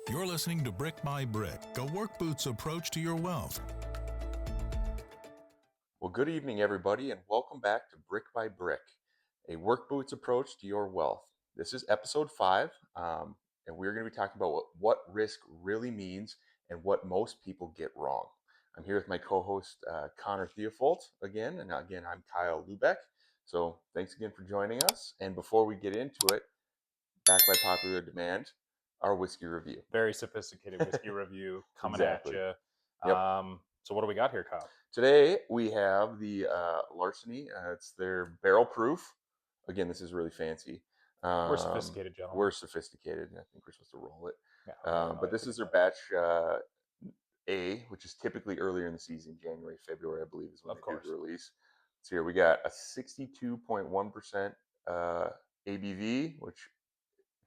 You're listening to Brick by Brick, a work boots approach to your wealth. Well, good evening, everybody, and welcome back to Brick by Brick, a work boots approach to your wealth. This is episode 5, and we're going to be talking about what risk really means and what most people get wrong. I'm here with my co-host, Connor Theofolt, again, and again, I'm Kyle Lubeck. So thanks again for joining us. And before we get into it, back by popular demand, our whiskey review. Very sophisticated whiskey review coming Exactly. at you. Yep. So what do we got here, Kyle? Today we have the Larceny. It's their barrel proof. Again, this is really fancy. We're sophisticated, gentlemen. We're sophisticated, and I think we're supposed to roll it. Yeah, but this is their batch A, which is typically earlier in the season, January, February, I believe, is when they do the release. So here we got a 62.1% ABV, which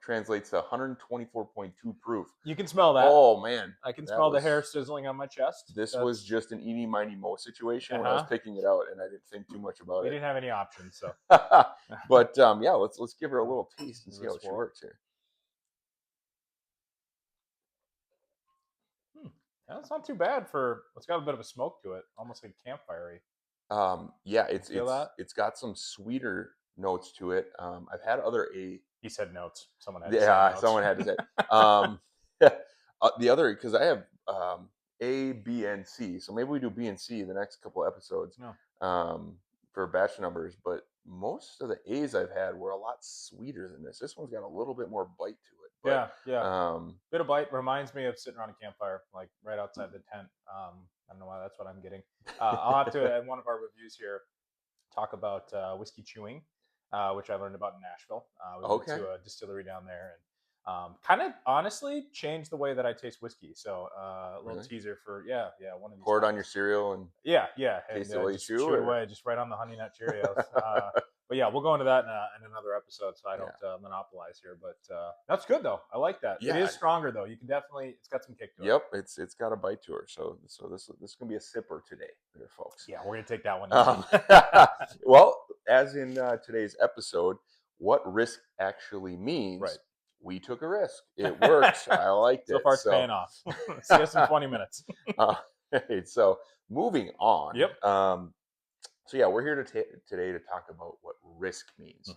translates to 124.2 proof. You can smell that. Oh man, I can smell the hair sizzling on my chest. This was just an eeny miny mo situation when I was picking it out, and I didn't think too much about it. We didn't have any options, so. But yeah, let's give her a little taste and see how she works here. That's not too bad for. It's got a bit of a smoke to it, almost like campfirey. Yeah, it's got some sweeter notes to it. I've had other A. He said notes. Someone had to say notes. Someone had to say. The other, because I have A, B, and C, so maybe we do B and C the next couple episodes for batch numbers. But most of the A's I've had were a lot sweeter than this. This one's got a little bit more bite to it. But, yeah. Bit of bite reminds me of sitting around a campfire, like right outside the tent. I don't know why that's what I'm getting. I'll have to, in one of our reviews here, talk about whiskey chewing, which I learned about in Nashville. We went to a distillery down there and kind of honestly changed the way that I taste whiskey. So a little teaser for one of these. Pour it on your cereal and taste the way you chew it away, just right on the Honey Nut Cheerios. But yeah, we'll go into that in another episode, so I don't monopolize here. But that's good though. I like that. Yeah. It is stronger though. You can definitely. It's got some kick to it. Yep, it's got a bite to her. So this is gonna be a sipper today, there, folks. Yeah, we're gonna take that one. Well, as in today's episode, what risk actually means. Right. We took a risk. It works. I liked it. So far, it's paying off. See us in 20 minutes. So moving on. Yep. So yeah, we're here today to talk about what risk means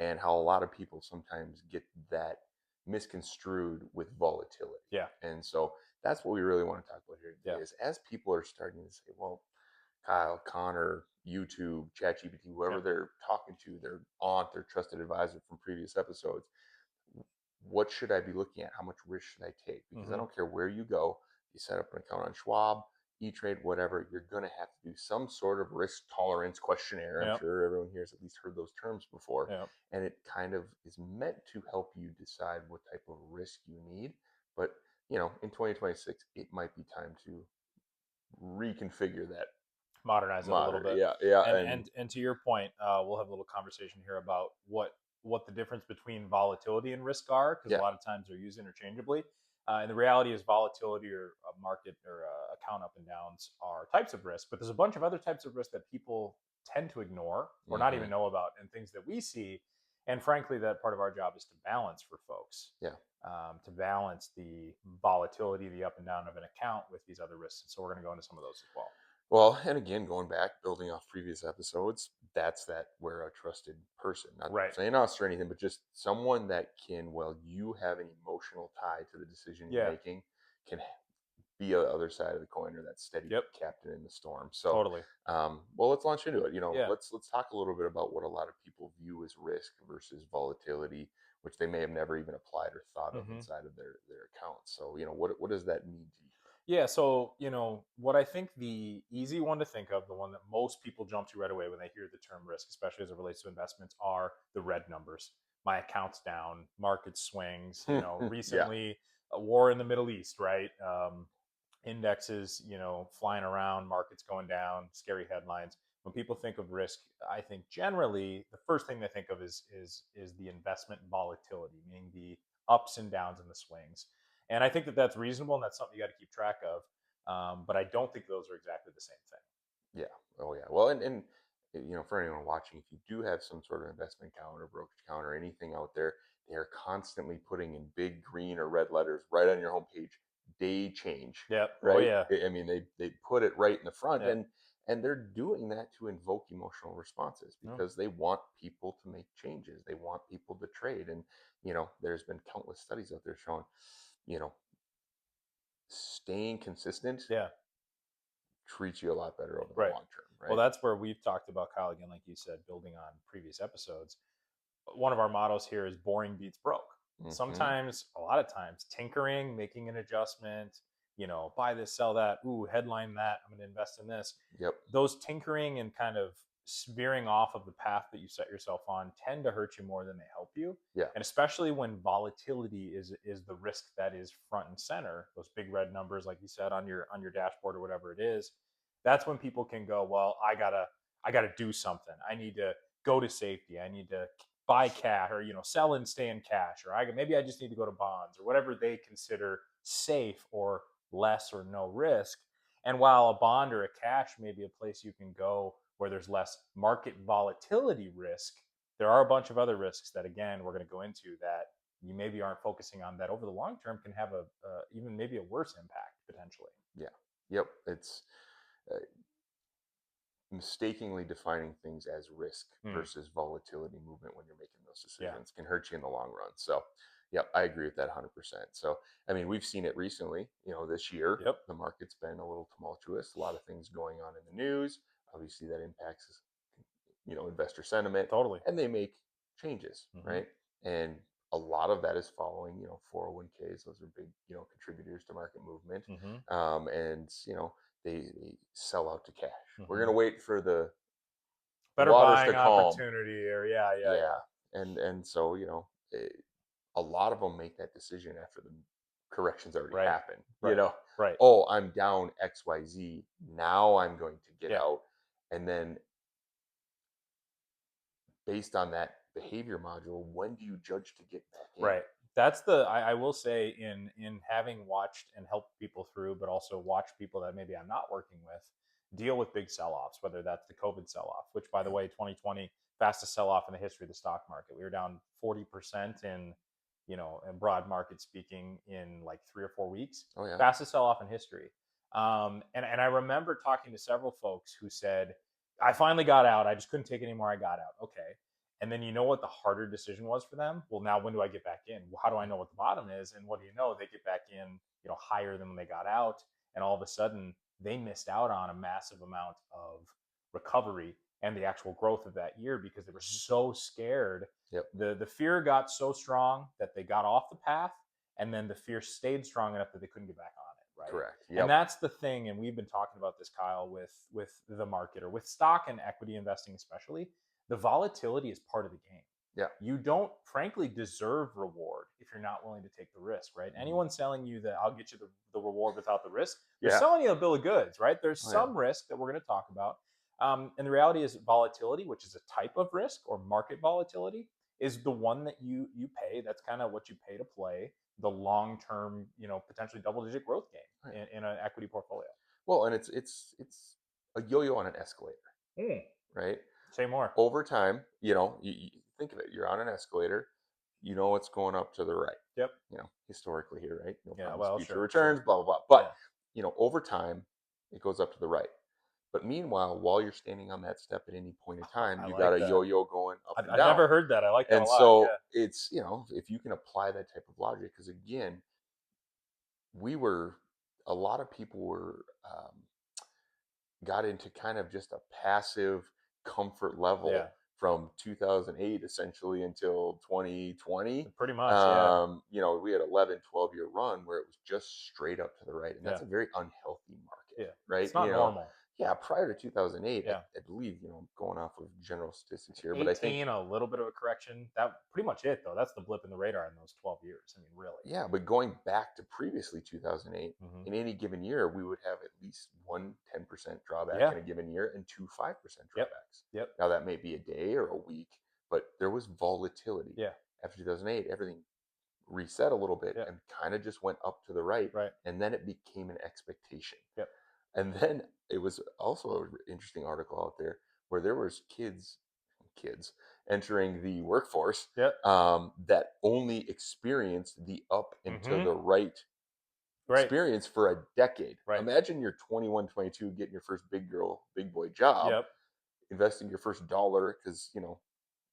and how a lot of people sometimes get that misconstrued with volatility. Yeah. And so that's what we really want to talk about here today is as people are starting to say, well, Kyle, Connor, YouTube, ChatGPT, whoever they're talking to, their aunt, their trusted advisor from previous episodes, what should I be looking at? How much risk should I take? Because I don't care where you go. You set up an account on Schwab, E-Trade, whatever, you're going to have to do some sort of risk tolerance questionnaire. I'm sure everyone here has at least heard those terms before. And it kind of is meant to help you decide what type of risk you need. But, in 2026, it might be time to reconfigure that. Modernize it a little bit. Yeah. And to your point, we'll have a little conversation here about what the difference between volatility and risk are, because a lot of times they're used interchangeably. And the reality is volatility or a market or account up and downs are types of risk, but there's a bunch of other types of risk that people tend to ignore or not even know about, and things that we see. And frankly, that part of our job is to balance for folks. To balance the volatility, the up and down of an account with these other risks. So we're going to go into some of those as well. Well, and again, going back, building off previous episodes, that's where a trusted person, not saying us or anything, but just someone that can, you have an emotional tie to the decision you're making, can be the other side of the coin or that steady captain in the storm. So totally. Well, let's launch into it. Let's talk a little bit about what a lot of people view as risk versus volatility, which they may have never even applied or thought of inside of their accounts. So, what does that mean to you? Yeah, so, what I think the easy one to think of, the one that most people jump to right away when they hear the term risk, especially as it relates to investments, are the red numbers. My account's down, market swings, recently a war in the Middle East, right? Indexes, flying around, markets going down, scary headlines. When people think of risk, I think generally the first thing they think of is the investment volatility, meaning the ups and downs and the swings. And I think that that's reasonable, and that's something you got to keep track of. But I don't think those are exactly the same thing. Yeah. Oh, yeah. Well, and for anyone watching, if you do have some sort of investment account or brokerage account or anything out there, they're constantly putting in big green or red letters right on your homepage, day change. Yep. Oh Right. yeah. I mean, they put it right in the front, Yeah. and they're doing that to invoke emotional responses No. because they want people to make changes. They want people to trade. And, there's been countless studies out there showing, you know, staying consistent Yeah. treats you a lot better over the Right. long term. Right. Well, that's where we've talked about, Kyle, again, like you said, building on previous episodes. One of our mottos here is boring beats broke. Sometimes, a lot of times, tinkering, making an adjustment, buy this, sell that, ooh, headline that, I'm going to invest in this. Yep. Those tinkering and kind of veering off of the path that you set yourself on tend to hurt you more than they help you. Yeah. And especially when volatility is the risk that is front and center, those big red numbers, like you said, on your dashboard or whatever it is, that's when people can go, well, I gotta do something. I need to go to safety. I need to buy cash, or sell and stay in cash, or maybe I just need to go to bonds, or whatever they consider safe or less or no risk. And while a bond or a cash may be a place you can go where there's less market volatility risk, there are a bunch of other risks that, again, we're going to go into that you maybe aren't focusing on, that over the long term can have a even maybe a worse impact potentially. Yeah. Yep. It's uh, mistakenly defining things as risk versus volatility movement when you're making those decisions can hurt you in the long run. So, yeah, I agree with that 100%. So, I mean, we've seen it recently. This year, Yep. the market's been a little tumultuous. A lot of things going on in the news. Obviously, that impacts investor sentiment. Totally. And they make changes, right? And a lot of that is following 401ks. Those are big contributors to market movement. And they sell out to cash. We're going to wait for the better waters buying to calm. opportunity, or yeah. And so a lot of them make that decision after the corrections already Right. happened. Right. Oh, I'm down XYZ. Now I'm going to get out. And then based on that behavior module, when do you judge to get back in? Right. That's I will say, in having watched and helped people through, but also watch people that maybe I'm not working with deal with big sell-offs, whether that's the COVID sell-off, which, by the way, 2020, fastest sell-off in the history of the stock market. We were down 40% in broad market speaking, in like 3 or 4 weeks. Oh yeah. Fastest sell-off in history. And I remember talking to several folks who said, I finally got out. I just couldn't take it anymore. I got out. Okay. And then what the harder decision was for them? Well, now when do I get back in? Well, how do I know what the bottom is? And what do you know? They get back in, higher than when they got out. And all of a sudden, they missed out on a massive amount of recovery and the actual growth of that year because they were so scared. Yep. The fear got so strong that they got off the path, and then the fear stayed strong enough that they couldn't get back on it. Right. Correct. Yep. And that's the thing. And we've been talking about this, Kyle, with the market, or with stock and equity investing, especially. The volatility is part of the game. Yeah. You don't, frankly, deserve reward if you're not willing to take the risk, right? Anyone selling you that I'll get you the reward without the risk, they're selling you a bill of goods, right? There's some risk that we're going to talk about. And the reality is volatility, which is a type of risk, or market volatility, is the one that you pay. That's kind of what you pay to play the long-term, potentially double-digit growth game in an equity portfolio. Well, and it's a yo-yo on an escalator, right? Say more. Over time, you think of it. You're on an escalator. It's going up to the right. Yep. Historically here, right? Future sure, returns, blah, blah, blah. But, over time, it goes up to the right. But meanwhile, while you're standing on that step at any point in time, you got a yo-yo going up and down. I've never heard that. I like that and a lot. So it's, if you can apply that type of logic, because again, a lot of people were, got into kind of just a passive comfort level from 2008 essentially until 2020. Pretty much, we had 11, 12-year run where it was just straight up to the right. And that's a very unhealthy market, right? It's not normal. Yeah, prior to 2008, I believe, going off of general statistics here, but I think a little bit of a correction. That pretty much it, though. That's the blip in the radar in those 12 years. I mean, really. Yeah, but going back to previously 2008, in any given year, we would have at least 1 10% drawback in a given year and 2 5% drawbacks. Yep. Now that may be a day or a week, but there was volatility. Yeah. After 2008, everything reset a little bit and kind of just went up to the right. Right. And then it became an expectation. Yep. And then it was also an interesting article out there where there was kids entering the workforce, Yep. that only experienced the up and to the right Right. experience for a decade. Right. Imagine you're 21, 22, getting your first big boy job, Yep. investing your first dollar because,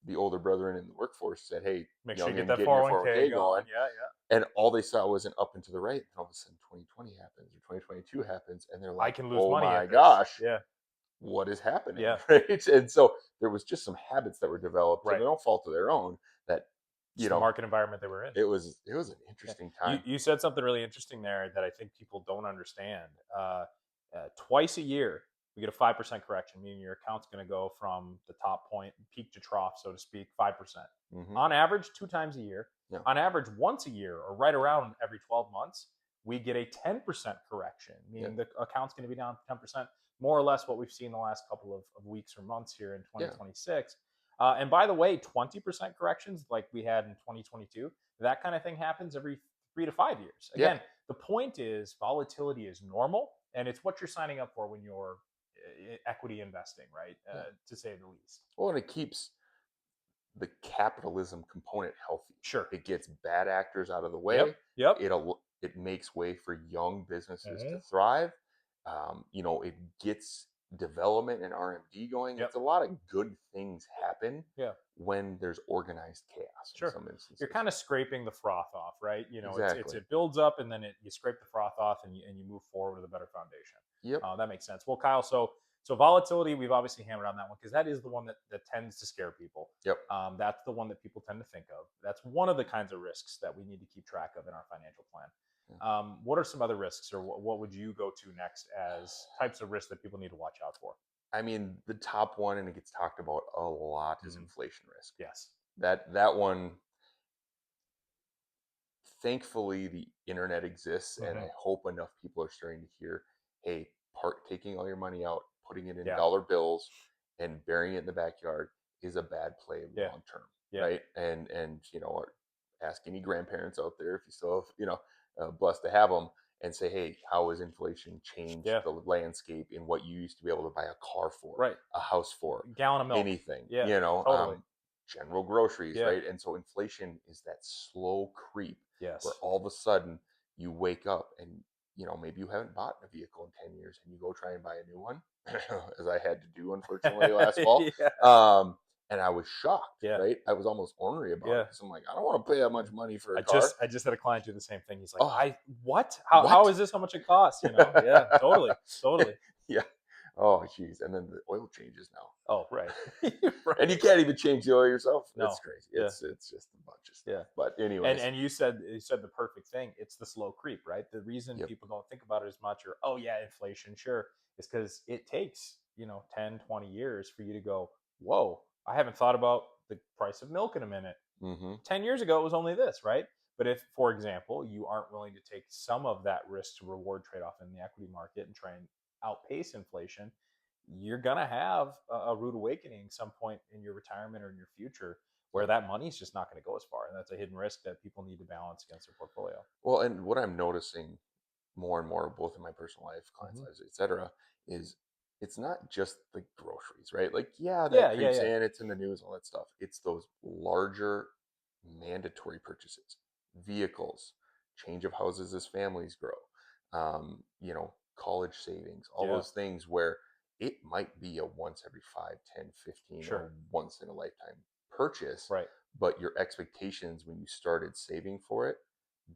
the older brethren in the workforce said, hey, Make sure you get youngin, that getting your 401k 401k going. going. Yeah. And all they saw was an up and to the right. And all of a sudden 2020 happens or 2022 happens. And they're I like, can lose oh money my at this. gosh, Yeah. what is happening? Yeah. Right. And so there was just some habits that were developed to Right. their own fault of their own that, It's the market environment they were in. it was an interesting time. You said something really interesting there that I think people don't understand. Twice a year, we get a 5% correction, meaning your account's going to go from the top point, peak to trough, so to speak, 5%. On average, 2 times a year. Yeah. On average, once a year, or right around every 12 months, we get a 10% correction, meaning the account's going to be down 10%, more or less what we've seen the last couple of weeks or months here in 2026. And by the way, 20% corrections like we had in 2022, that kind of thing happens every 3 to 5 years. Again, the point is volatility is normal, and it's what you're signing up for when you're equity investing, right? To say the least. Well, and it keeps the capitalism component healthy. Sure. It gets bad actors out of the way. Yep. It makes way for young businesses to Mhm. thrive. It gets development and R&D going. Yep. It's a lot of good things happen Yeah. when there's organized chaos in Sure. some instances. You're kind of scraping the froth off, right? Exactly. It builds up, and then you scrape the froth off, and you move forward with a better foundation. Yep. That makes sense. Well, Kyle, so volatility, we've obviously hammered on that one because that is the one that tends to scare people. Yep. That's the one that people tend to think of. That's one of the kinds of risks that we need to keep track of in our financial plan. What are some other risks, or what would you go to next as types of risks that people need to watch out for? I mean, the top one, and it gets talked about a lot, is inflation risk. Yes. That one, thankfully, the internet exists, and I hope enough people are starting to hear, hey, taking all your money out, putting it in dollar bills, and burying it in the backyard is a bad play long term, right? And ask any grandparents out there if you still have, blessed to have them, and say, hey, how has inflation changed the landscape in what you used to be able to buy a car for, a house for, a gallon of milk, anything, totally. General groceries, right? And so inflation is that slow creep where all of a sudden you wake up and maybe you haven't bought a vehicle in 10 years and you go try and buy a new one, as I had to do unfortunately last fall. And I was shocked, right? I was almost ornery about it because I'm like, I don't want to pay that much money for a car. I just had a client do the same thing. He's like, what? How is this how much it costs? Yeah, totally. Yeah. Oh, geez. And then the oil changes now. Oh, right. And you can't even change the oil yourself. No. It's crazy. It's just a bunch of stuff. But anyways. And you said the perfect thing. It's the slow creep, right? The reason people don't think about it as much, or, oh yeah, inflation, sure, is because it takes, 10, 20 years for you to go, whoa, I haven't thought about the price of milk in a minute. 10 years ago, it was only this, right? But if, for example, you aren't willing to take some of that risk to reward trade-off in the equity market and try and outpace inflation, you're going to have a rude awakening some point in your retirement or in your future where that money's just not going to go as far. And that's a hidden risk that people need to balance against their portfolio. Well, and what I'm noticing more and more, both in my personal life, clients' lives, et cetera, is it's not just the groceries, right? Like, that creeps in, it's in the news, all that stuff. It's those larger mandatory purchases, vehicles, change of houses as families grow, college savings, all those things where it might be a once every 5, 10, 15, or once in a lifetime purchase. Right. But your expectations when you started saving for it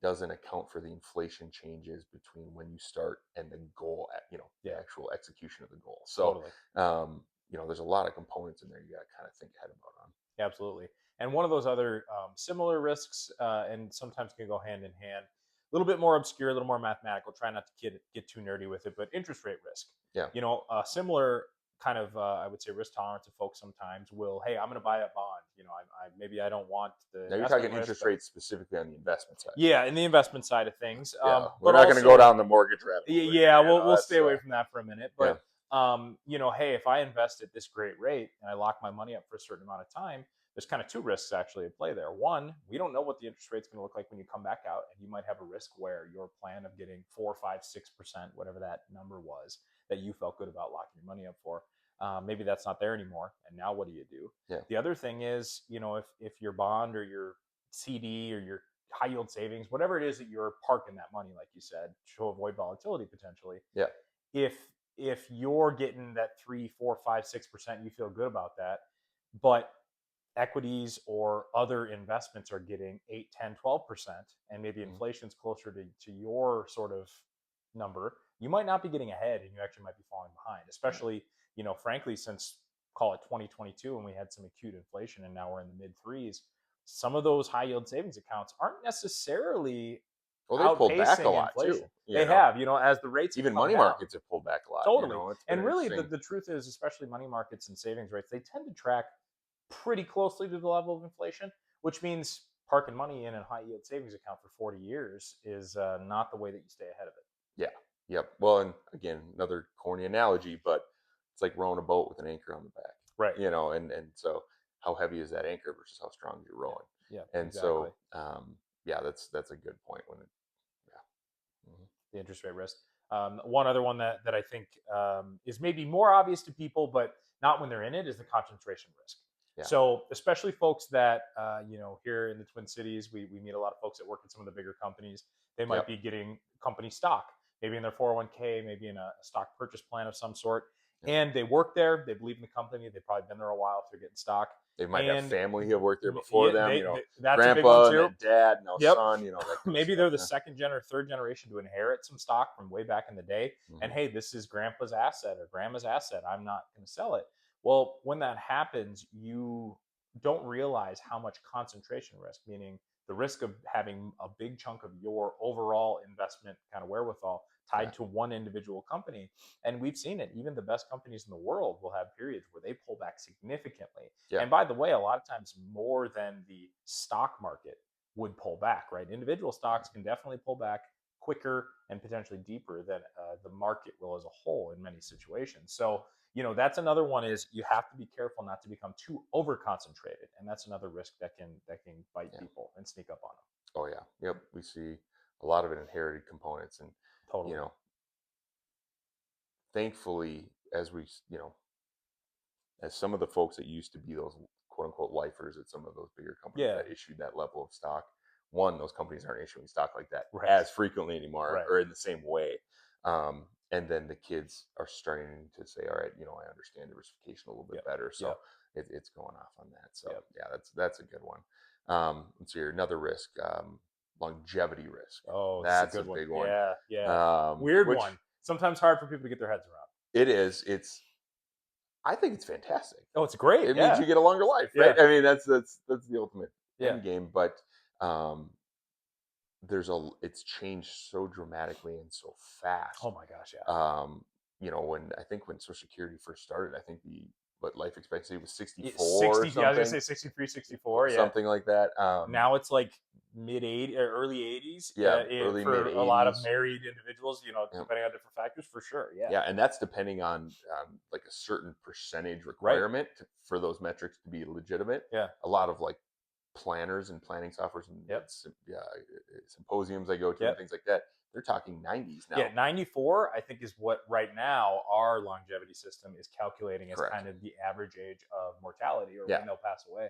doesn't account for the inflation changes between when you start and the goal at, the actual execution of the goal. So, there's a lot of components in there you got to kind of think ahead about on. Absolutely. And one of those other similar risks, and sometimes can go hand in hand, a little bit more obscure, a little more mathematical. Try not to get too nerdy with it, but interest rate risk. Yeah. Similar kind of, I would say, risk tolerance of folks sometimes will, hey, I'm going to buy a bond. Maybe I don't want the. Now you're talking interest rates specifically on the investment side. Yeah, in the investment side of things. We're not going to go down the mortgage rabbit hole. Yeah, we'll stay away from that for a minute. But hey, if I invest at this great rate and I lock my money up for a certain amount of time, there's kind of two risks actually at play there. One, we don't know what the interest rate's going to look like when you come back out, and you might have a risk where your plan of getting 4, 5, 6%, whatever that number was, that you felt good about locking your money up for, Maybe that's not there anymore. And now what do you do? Yeah. The other thing is, if your bond or your CD or your high yield savings, whatever it is that you're parking that money, like you said, to avoid volatility potentially. Yeah. If you're getting that 3, 4, 5, 6%, you feel good about that, but equities or other investments are getting 8, 10, 12%, and maybe inflation's closer to your sort of number, you might not be getting ahead and you actually might be falling behind, especially, frankly, since call it 2022 when we had some acute inflation and now we're in the mid threes. Some of those high yield savings accounts aren't necessarily Well, they pulled back a outpacing lot too. inflation. They have, as the rates even have come money down. markets have pulled back a lot. Totally. It's been And really, interesting. the truth is, especially money markets and savings rates, they tend to track pretty closely to the level of inflation, which means parking money in a high yield savings account for 40 years is not the way that you stay ahead of it. Yeah. Yep. Well, and again, another corny analogy, but it's like rowing a boat with an anchor on the back. Right. And so how heavy is that anchor versus how strong you're rowing? Yeah. And exactly. so, yeah, that's a good point. The interest rate risk. One other one that I think is maybe more obvious to people, but not when they're in it, is the concentration risk. Yeah. So especially folks that, here in the Twin Cities, we meet a lot of folks that work at some of the bigger companies. They might be getting company stock, maybe in their 401k, maybe in a stock purchase plan of some sort. And they work there. They believe in the company. They've probably been there a while if they're getting stock. They might have family who have worked there before them. That's grandpa, a big one too. And dad, now son. That maybe they're the second or third generation to inherit some stock from way back in the day. And hey, this is grandpa's asset or grandma's asset. I'm not going to sell it. Well, when that happens, you don't realize how much concentration risk, meaning the risk of having a big chunk of your overall investment kind of wherewithal tied to one individual company. And we've seen it. Even the best companies in the world will have periods where they pull back significantly. Yeah. And by the way, a lot of times more than the stock market would pull back, right? Individual stocks can definitely pull back quicker and potentially deeper than the market will as a whole in many situations. So, that's another one, is you have to be careful not to become too over concentrated. And that's another risk that can bite people and sneak up on them. Oh yeah. Yep. We see a lot of it inherited components, and totally. Thankfully, as as some of the folks that used to be those quote unquote lifers at some of those bigger companies that issued that level of stock, those companies aren't issuing stock like that as frequently anymore or in the same way. And then the kids are starting to say, all right, I understand diversification a little bit better. So it's going off on that. So yeah, that's a good one. Let's see here, another risk, longevity risk. Oh, that's a big one. Yeah. Weird one. Sometimes hard for people to get their heads around. It is. I think it's fantastic. Oh, it's great. It means you get a longer life, right? I mean, that's the ultimate end game. But it's changed so dramatically and so fast. Oh my gosh, yeah. When Social Security first started, I think life expectancy was 64 or something. Yeah, I was going to say 63, 64. Something like that. Now it's like mid-80s or early 80s. Early for mid-80s. A lot of married individuals, depending on different factors, for sure. Yeah, and that's depending on like a certain percentage requirement for those metrics to be legitimate. Yeah. A lot of like planners and planning softwares and symposiums I go to and things like that, they're talking 90s now. Yeah, 94 I think is what right now our longevity system is calculating as kind of the average age of mortality or when they'll pass away.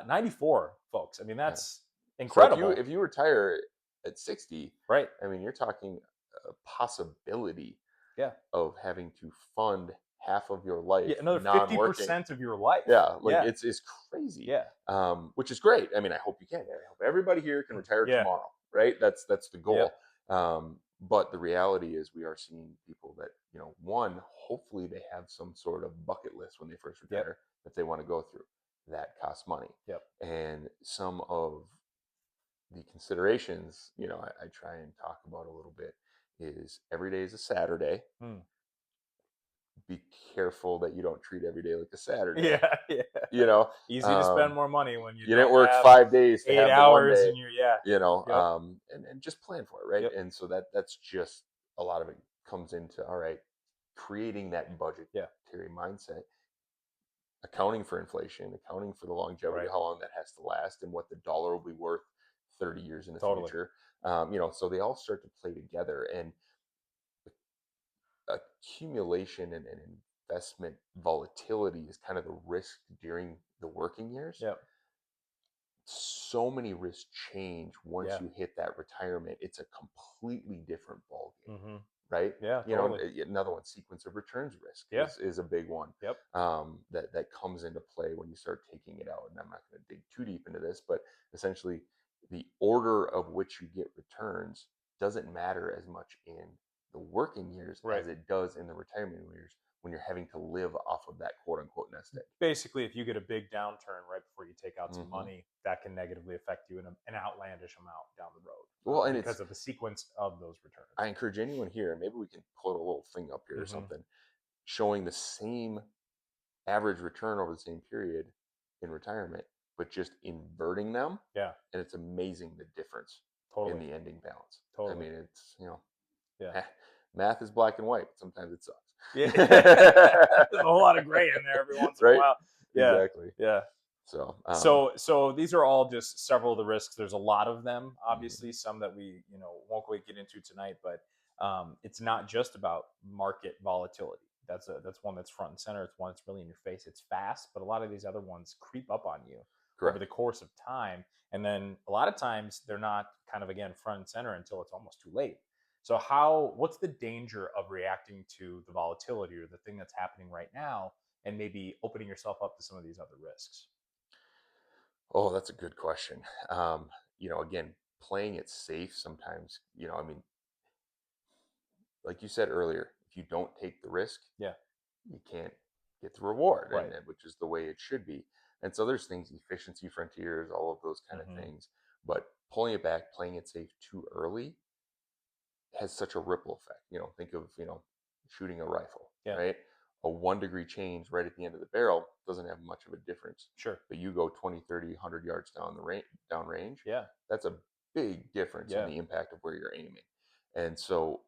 94, folks. I mean, that's incredible. So if you retire at 60, right? I mean, you're talking a possibility of having to fund half of your life, another 50% of your life. It's crazy. Which is great. I mean, I hope you can. I hope everybody here can retire tomorrow, right? That's the goal. But the reality is we are seeing people that, one, hopefully they have some sort of bucket list when they first retire that they want to go through. That costs money. And some of the considerations, I try and talk about a little bit, is every day is a Saturday. Be careful that you don't treat every day like a Saturday. Easy to spend more money when you didn't work 5 days to 8 have hours the 1 day, and just plan for it, right? And so that's just a lot of it comes into, all right, creating that budgetary mindset, accounting for inflation, accounting for the longevity, how long that has to last, and what the dollar will be worth 30 years in the future. So they all start to play together, and accumulation and investment volatility is kind of the risk during the working years. Yep. So many risks change once Yeah. you hit that retirement. It's a completely different ballgame, Mm-hmm. right? Yeah, You totally. know, another one, sequence of returns risk Yeah. is a big one. Yep. That comes into play when you start taking it out. And I'm not going to dig too deep into this, but essentially, the order of which you get returns doesn't matter as much in the working years Right. as it does in the retirement years when you're having to live off of that quote unquote nest egg. Basically, if you get a big downturn right before you take out some Mhm. money, that can negatively affect you in an outlandish amount down the road. Well, and because of the sequence of those returns. I encourage anyone here, maybe we can put a little thing up here or something, showing the same average return over the same period in retirement, but just inverting them. Yeah. And it's amazing the difference Totally. in the ending balance. Totally. I mean, it's, Yeah. math is black and white, but sometimes it sucks. Yeah. There's a whole lot of gray in there every once in a Right? while. Yeah. Exactly. Yeah. So, So these are all just several of the risks. There's a lot of them, obviously, some that we won't quite get into tonight, but it's not just about market volatility. That's one that's front and center. It's one that's really in your face. It's fast, but a lot of these other ones creep up on you over correct. the course of time, and then a lot of times they're not kind of again front and center until it's almost too late. So what's the danger of reacting to the volatility or the thing that's happening right now, and maybe opening yourself up to some of these other risks? Oh, that's a good question. Again, playing it safe sometimes, I mean, like you said earlier, if you don't take the risk, Yeah. you can't get the reward, Right. which is the way it should be. And so there's things, efficiency frontiers, all of those kind of things. But pulling it back, playing it safe too early has such a ripple effect. Think of, shooting a rifle, Yeah. right? A 1 degree change right at the end of the barrel doesn't have much of a difference. Sure. But you go 20, 30, 100 yards down range. Yeah. That's a big difference in the impact of where you're aiming. And so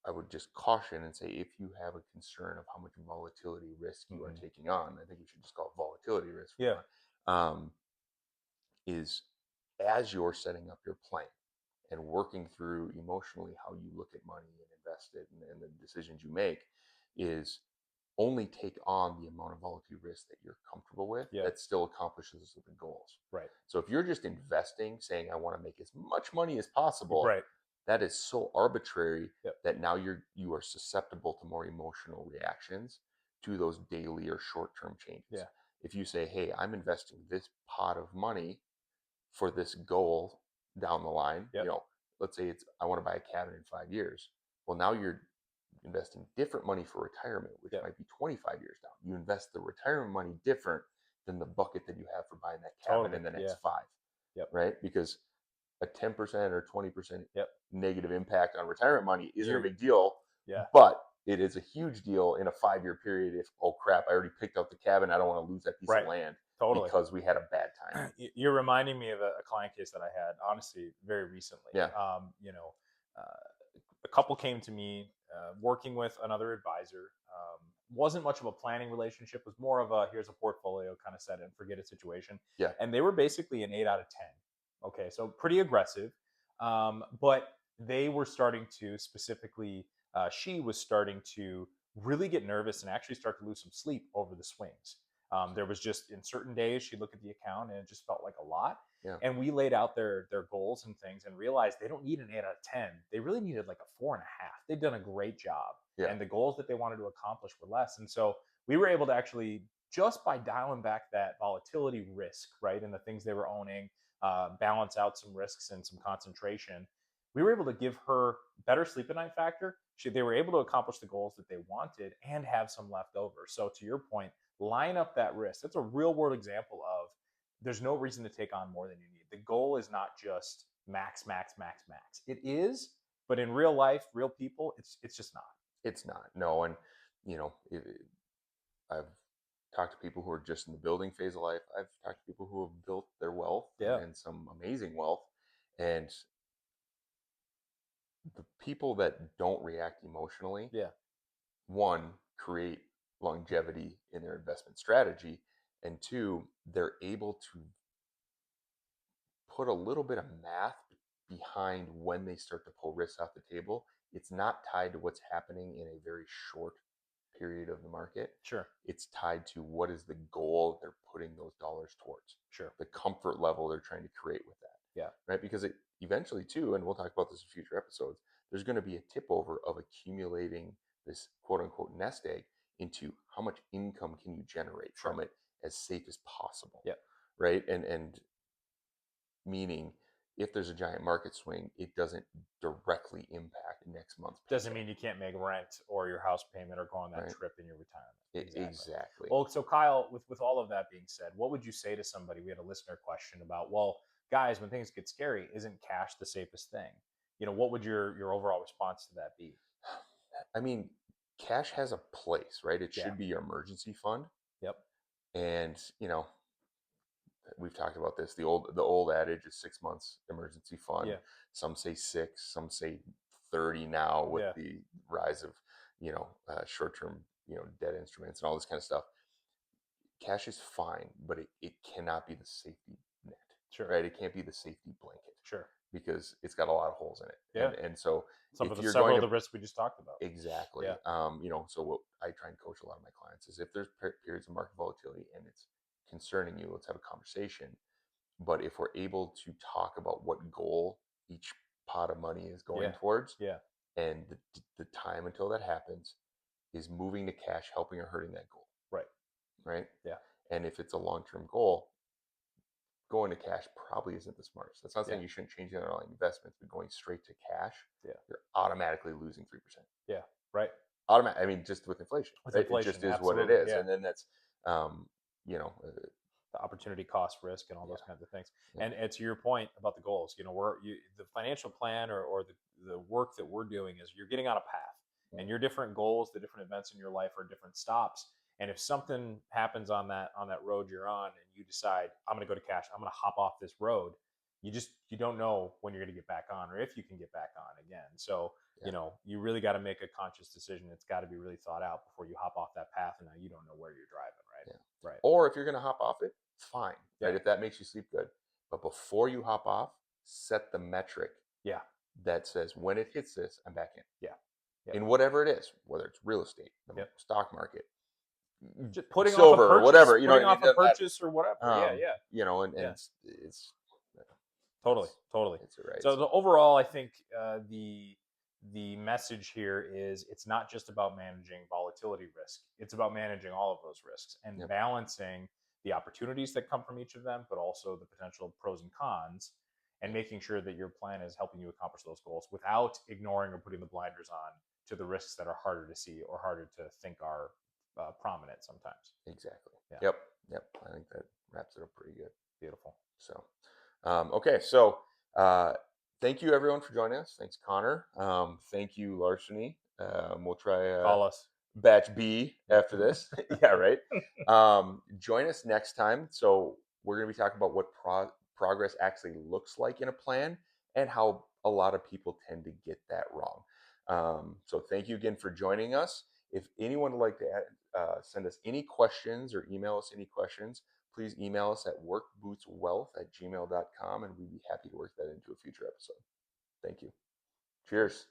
I would just caution and say, if you have a concern of how much volatility risk you are taking on, I think you should just call it volatility risk. Yeah. Is as you're setting up your plan and working through emotionally how you look at money and invest it and the decisions you make, is only take on the amount of volatility risk that you're comfortable with that still accomplishes the goals. Right. So if you're just investing, saying I want to make as much money as possible, Right. that is so arbitrary Yep. that now you are susceptible to more emotional reactions to those daily or short-term changes. Yeah. If you say, hey, I'm investing this pot of money for this goal down the line, let's say I want to buy a cabin in 5 years. Well, now you're investing different money for retirement, which might be 25 years down. You invest the retirement money different than the bucket that you have for buying that cabin in the next 5. Yep. Right? Because a 10% or 20% Yep. negative impact on retirement money isn't a You're- big deal. Yeah. But it is a huge deal in a 5-year period if, oh crap, I already picked out the cabin. I don't want to lose that piece of land because we had a bad time. You're reminding me of a client case that I had, honestly, very recently. Yeah. A couple came to me working with another advisor. Wasn't much of a planning relationship, was more of a here's a portfolio kind of set and forget it situation. Yeah. And they were basically an 8 out of 10. Okay, so pretty aggressive. But they were starting to specifically, she was starting to really get nervous and actually start to lose some sleep over the swings. There was just in certain days she'd look at the account and it just felt like a lot. Yeah. And we laid out their goals and things and realized they don't need an 8 out of 10. They really needed like a 4.5. They'd done a great job. Yeah. And the goals that they wanted to accomplish were less. And so we were able to actually, just by dialing back that volatility risk, right, and the things they were owning, balance out some risks and some concentration, we were able to give her better sleep at night factor. They were able to accomplish the goals that they wanted and have some left over. So to your point, line up that risk. That's a real world example of there's no reason to take on more than you need. The goal is not just max, max, max, max. It is, but in real life, real people, it's just not. It's not. No. And, I've talked to people who are just in the building phase of life. I've talked to people who have built their wealth and some amazing wealth. And the people that don't react emotionally, one, create longevity in their investment strategy, and two, they're able to put a little bit of math behind when they start to pull risks off the table. It's not tied to what's happening in a very short period of the market. Sure. It's tied to what is the goal they're putting those dollars towards. Sure. The comfort level they're trying to create with that. Yeah. Right. Because it eventually too, and we'll talk about this in future episodes, there's going to be a tip over of accumulating this quote unquote nest egg into how much income can you generate Sure. from it as safe as possible. Yeah. Right. And meaning if there's a giant market swing, it doesn't directly impact next month's paycheck. Doesn't mean you can't make rent or your house payment or go on that Right. trip in your retirement. Exactly. Well, so Kyle, with all of that being said, what would you say to somebody? We had a listener question about, well, guys, when things get scary, isn't cash the safest thing? What would your overall response to that be? I mean, cash has a place, right? It Yeah. should be your emergency fund. Yep. And, we've talked about this. The old adage is 6 months emergency fund. Yeah. Some say 6, some say 30 now with Yeah. the rise of, short-term, debt instruments and all this kind of stuff. Cash is fine, but it cannot be the safety net. Sure. Right? It can't be the safety blanket. Sure. Because it's got a lot of holes in it. Yeah. And so Some if of you're several going of the risks we just talked about. exactly. Yeah. So what I try and coach a lot of my clients is if there's periods of market volatility and it's concerning you, let's have a conversation. But if we're able to talk about what goal each pot of money is going towards, Yeah. and the time until that happens is moving to cash, helping or hurting that goal. Right. Right. Yeah. And if it's a long-term goal, going to cash probably isn't the smartest. That's not saying you shouldn't change the underlying investments, but going straight to cash, you're automatically losing 3%. Yeah. Right. I mean, just with inflation. With right? inflation, it just is absolutely, what it is. yeah. And then that's, the opportunity cost risk and all those kinds of things. Yeah. And to your point about the goals, the financial plan or the work that we're doing is you're getting on a path, and your different goals, the different events in your life are different stops. And if something happens on that road you're on, and you decide I'm going to go to cash, I'm going to hop off this road, you don't know when you're going to get back on or if you can get back on again. So you really got to make a conscious decision. It's got to be really thought out before you hop off that path, and now you don't know where you're driving. Right. Yeah. Right. Or if you're going to hop off it, fine. Yeah. Right. If that makes you sleep good. But before you hop off, set the metric. Yeah. That says when it hits this, I'm back in. Yeah. Yep. In whatever it is, whether it's real estate, the stock market, just putting silver, off a purchase, whatever, putting off a purchase or whatever. It's totally. It's right. So the overall, I think the message here is it's not just about managing volatility risk. It's about managing all of those risks and balancing the opportunities that come from each of them, but also the potential pros and cons, and making sure that your plan is helping you accomplish those goals without ignoring or putting the blinders on to the risks that are harder to see or harder to think are prominent sometimes. Exactly. Yeah. Yep. I think that wraps it up pretty good. Beautiful. So, okay. So, thank you everyone for joining us. Thanks, Connor. Thank you, Larceny. We'll try call us batch B after this. Yeah, right. Join us next time. So we're going to be talking about what progress actually looks like in a plan and how a lot of people tend to get that wrong. So thank you again for joining us. If anyone would like to send us any questions or email us any questions, please email us at workbootswealth@gmail.com, and we'd be happy to work that into a future episode. Thank you. Cheers.